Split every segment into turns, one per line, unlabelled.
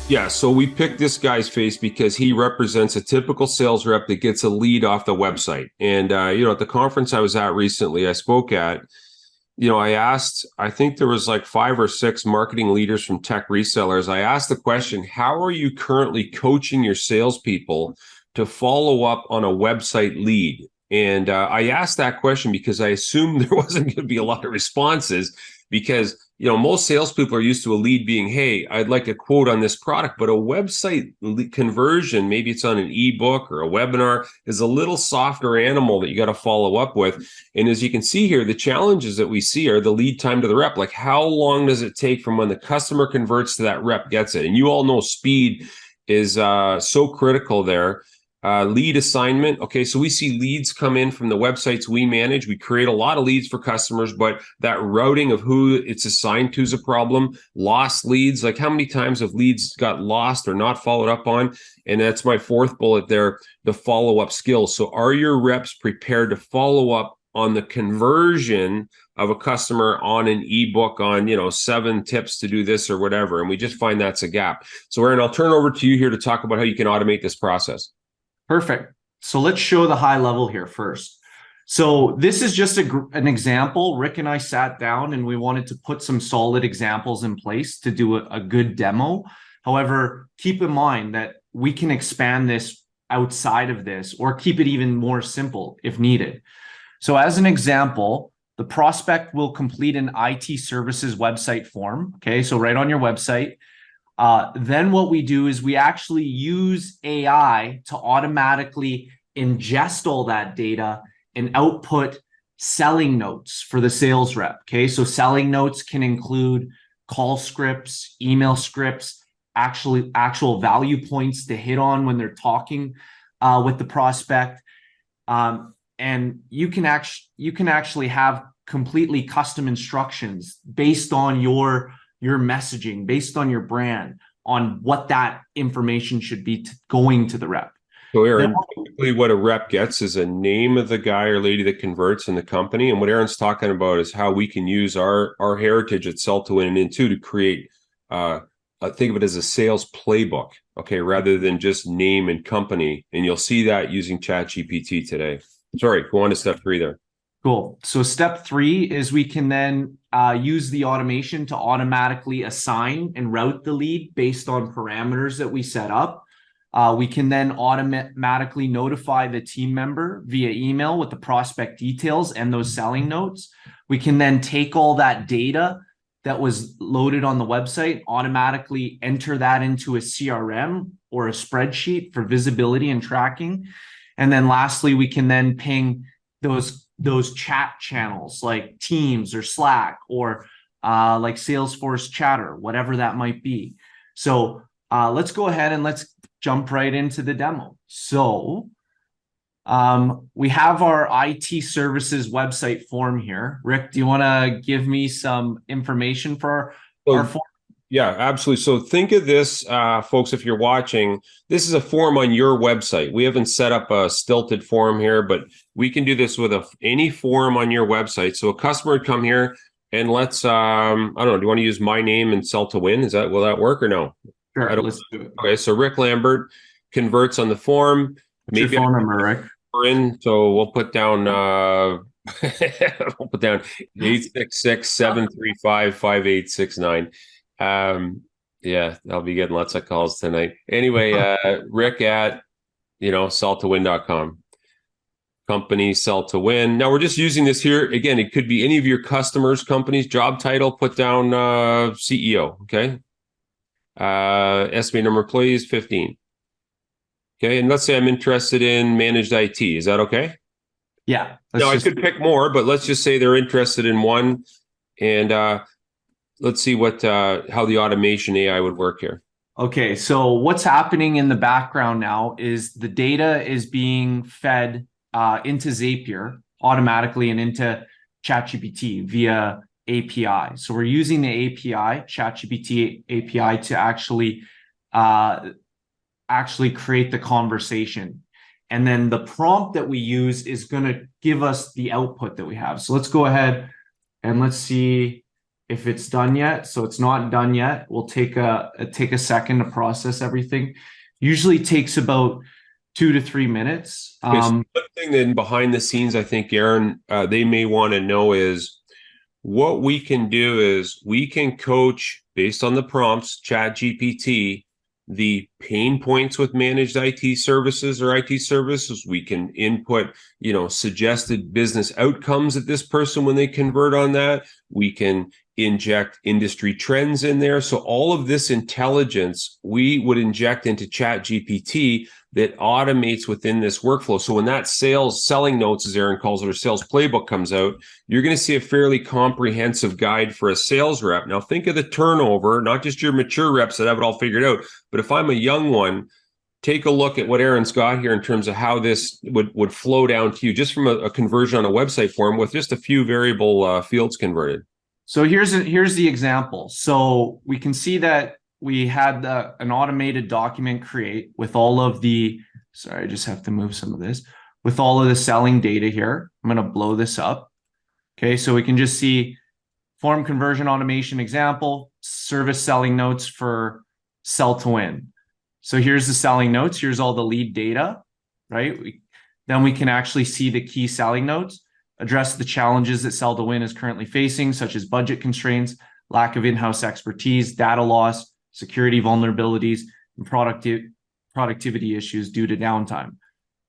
Yeah, so we picked this guy's face because he represents a typical sales rep that gets a lead off the website. And, at the conference I was at recently, I spoke at, I asked, I think there was like 5 or 6 marketing leaders from tech resellers. I asked the question, how are you currently coaching your salespeople to follow up on a website lead? And I asked that question because I assumed there wasn't going to be a lot of responses because, most salespeople are used to a lead being, hey, I'd like a quote on this product, but a website conversion, maybe it's on an ebook or a webinar, is a little softer animal that you got to follow up with. And as you can see here, the challenges that we see are the lead time to the rep. Like, how long does it take from when the customer converts to that rep gets it? And you all know speed is so critical there. Lead assignment. Okay, so we see leads come in from the websites we manage. We create a lot of leads for customers, but that routing of who it's assigned to is a problem. Lost leads, like how many times have leads got lost or not followed up on? And that's my 4th bullet there, the follow-up skills. So are your reps prepared to follow up on the conversion of a customer on an ebook on, 7 tips to do this or whatever? And we just find that's a gap. So Aaron, I'll turn over to you here to talk about how you can automate this process.
Perfect. So let's show the high level here first. So this is just an example. Rick and I sat down and we wanted to put some solid examples in place to do a good demo. However, keep in mind that we can expand this outside of this or keep it even more simple if needed. So as an example, the prospect will complete an IT services website form. Okay, so right on your website. Then what we do is we actually use AI to automatically ingest all that data and output selling notes for the sales rep. Okay, so selling notes can include call scripts, email scripts, actual value points to hit on when they're talking with the prospect. And you can actually have completely custom instructions based on your messaging, based on your brand, on what that information should be going to the rep.
So Aaron, typically what a rep gets is a name of the guy or lady that converts in the company. And what Aaron's talking about is how we can use our heritage at Sell to Win and Into to create, think of it as a sales playbook, okay, rather than just name and company. And you'll see that using ChatGPT today. Sorry, go on to step 3 there.
Cool. So step 3 is we can then use the automation to automatically assign and route the lead based on parameters that we set up. We can then automatically notify the team member via email with the prospect details and those selling notes. We can then take all that data that was loaded on the website, automatically enter that into a CRM or a spreadsheet for visibility and tracking. And then lastly, we can then ping those chat channels like Teams or Slack or like Salesforce Chatter, whatever that might be. So let's go ahead and let's jump right into the demo. So we have our IT services website form here. Rick, do you want to give me some information for our form?
Yeah, absolutely. So think of this, folks, if you're watching, this is a form on your website. We haven't set up a stilted form here, but we can do this with any form on your website. So a customer would come here and let's, I don't know, do you want to use my name and Sell to Win? Will that work or no?
Sure, let's do it.
Okay, so Rick Lambert converts on the form.
What's your phone number, Rick?
So we'll put down, we'll put down 866-735-5869. Yeah, I'll be getting lots of calls tonight. Anyway, Rick at, selltowin.com. Company Sell to Win. Now we're just using this here. Again, it could be any of your customers, companies, job title, put down CEO. Okay. Estimated number of employees, 15. Okay. And let's say I'm interested in managed IT. Is that okay?
Yeah.
No, I could pick more, but let's just say they're interested in one. And let's see how the automation AI would work here.
Okay, so what's happening in the background now is the data is being fed into Zapier automatically and into ChatGPT via API. So we're using the API, ChatGPT API, to actually create the conversation. And then the prompt that we use is going to give us the output that we have. So let's go ahead and let's see if it's done yet. So it's not done yet. We'll take a second to process everything. Usually takes about 2 to 3 minutes.
Okay, so one thing then behind the scenes, I think, Aaron, they may want to know is what we can do is we can coach based on the prompts, Chat GPT, the pain points with managed IT services or IT services. We can input, suggested business outcomes that this person when they convert on that. We can inject industry trends in there. So all of this intelligence we would inject into Chat GPT that automates within this workflow. So when that selling notes, as Aaron calls it, or sales playbook comes out, you're going to see a fairly comprehensive guide for a sales rep. Now think of the turnover, not just your mature reps that have it all figured out, but if I'm a young one, take a look at what Aaron's got here in terms of how this would flow down to you just from a conversion on a website form with just a few variable fields converted.
So here's the example. So we can see that we had an automated document create with all of the, sorry, I just have to move some of this, with all of the selling data here. I'm going to blow this up. Okay, so we can just see form conversion automation example, service selling notes for sell to win. So here's the selling notes. Here's all the lead data, right? Then we can actually see the key selling notes, address the challenges that sell to win is currently facing, such as budget constraints, lack of in-house expertise, data loss, security vulnerabilities, and productivity issues due to downtime.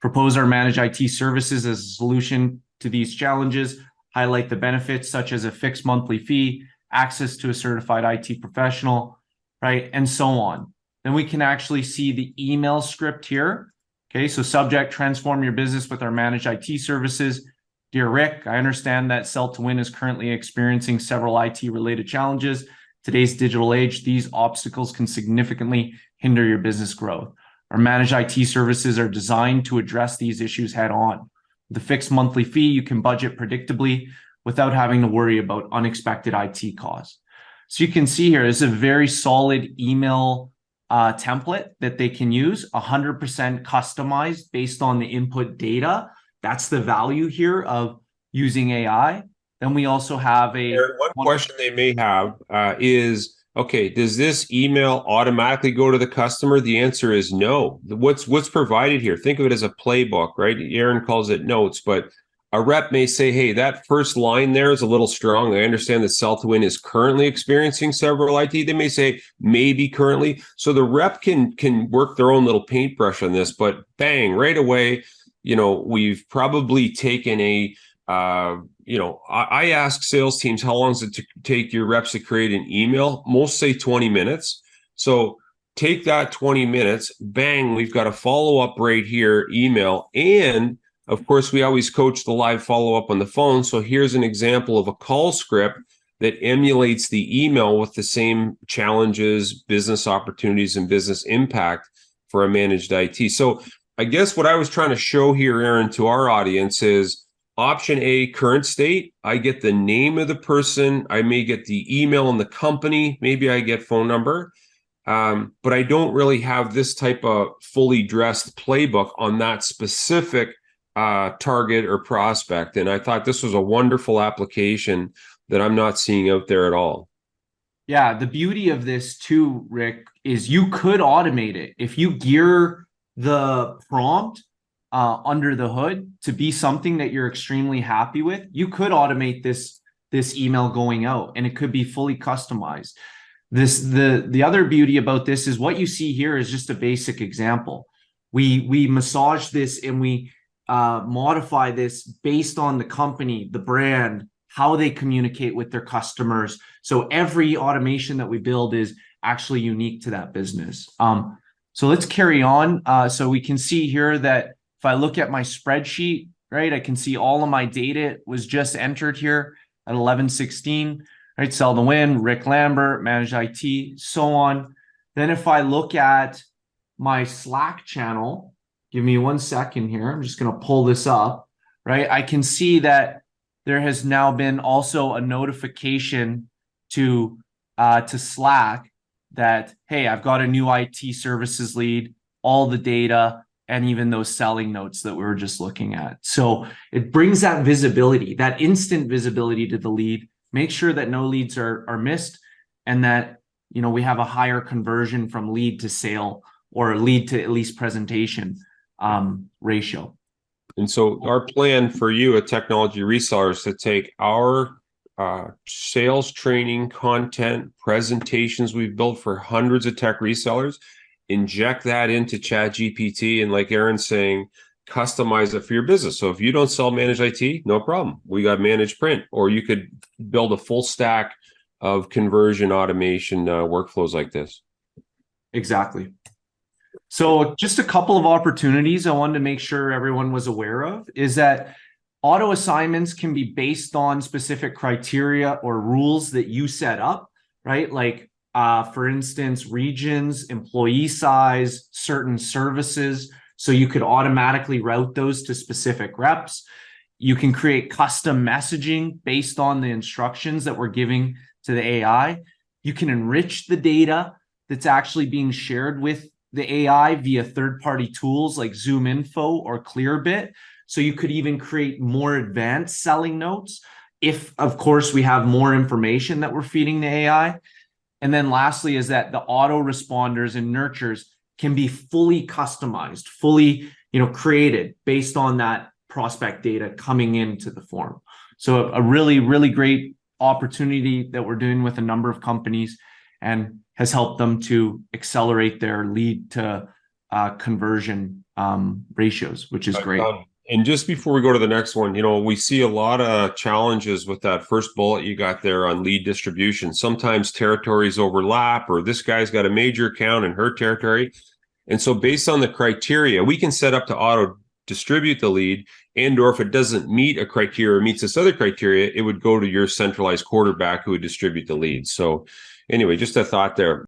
Propose our managed IT services as a solution to these challenges, highlight the benefits such as a fixed monthly fee, access to a certified IT professional, right, and so on. Then we can actually see the email script here. Okay, so subject, transform your business with our managed IT services. Dear Rick, I understand that Sell to Win is currently experiencing several IT-related challenges. Today's digital age, these obstacles can significantly hinder your business growth. Our managed IT services are designed to address these issues head on. With a fixed monthly fee, you can budget predictably without having to worry about unexpected IT costs. So you can see here is a very solid email template that they can use, 100% customized based on the input data. That's the value here of using AI. Then we also have
one question they may have is, okay, does this email automatically go to the customer? The answer is no. What's provided here? Think of it as a playbook, right? Aaron calls it notes, but a rep may say, hey, that first line there is a little strong. I understand that Sell to Win is currently experiencing several IT. They may say maybe currently. So the rep can work their own little paintbrush on this, but bang, right away, we've probably taken I ask sales teams, how long does it take your reps to create an email? Most say 20 minutes. So take that 20 minutes, bang, we've got a follow-up right here, email. And of course, we always coach the live follow-up on the phone. So here's an example of a call script that emulates the email with the same challenges, business opportunities, and business impact for a managed IT. So I guess what I was trying to show here, Aaron, to our audience is option A, current state. I get the name of the person. I may get the email and the company. Maybe I get phone number. But I don't really have this type of fully dressed playbook on that specific target or prospect. And I thought this was a wonderful application that I'm not seeing out there at all.
Yeah, the beauty of this too, Rick, is you could automate it. If you gear the prompt under the hood to be something that you're extremely happy with, you could automate this email going out, and it could be fully customized. The other beauty about this is what you see here is just a basic example. We massage this and we modify this based on the company, the brand, how they communicate with their customers. So every automation that we build is actually unique to that business. So let's carry on. So we can see here that if I look at my spreadsheet, right, I can see all of my data was just entered here at 11:16, right? Sell to Win, Rick Lambert, Managed IT, so on. Then if I look at my Slack channel, give me 1 second here. I'm just going to pull this up, right? I can see that there has now been also a notification to Slack that, hey, I've got a new IT services lead, all the data, and even those selling notes that we were just looking at. So it brings that visibility, that instant visibility to the lead make sure that no leads are missed, and that, you know, we have a higher conversion from lead to sale or lead to at least presentation ratio.
And so our plan for you, a technology reseller, is to take our sales training, content, presentations we've built for hundreds of tech resellers, inject that into ChatGPT, and like Aaron's saying, customize it for your business. So if you don't sell managed IT, no problem. We got managed print, or you could build a full stack of conversion automation workflows like this.
Exactly. So just a couple of opportunities I wanted to make sure everyone was aware of is that auto assignments can be based on specific criteria or rules that you set up, right? Like, for instance, regions, employee size, certain services. So you could automatically route those to specific reps. You can create custom messaging based on the instructions that we're giving to the AI. You can enrich the data that's actually being shared with the AI via third-party tools like ZoomInfo or Clearbit. So you could even create more advanced selling notes if, of course, we have more information that we're feeding the AI. And then lastly is that the autoresponders and nurtures can be fully customized, fully, you know, created based on that prospect data coming into the form. So a really, really great opportunity that we're doing with a number of companies, and has helped them to accelerate their lead to conversion ratios, which is great.
And just before we go to the next one, you know, we see a lot of challenges with that first bullet you got there on lead distribution. Sometimes territories overlap, or this guy's got a major account in her territory. And so based on the criteria, we can set up to auto distribute the lead, and or if it doesn't meet a criteria or meets this other criteria, it would go to your centralized quarterback who would distribute the lead. So anyway, just a thought there.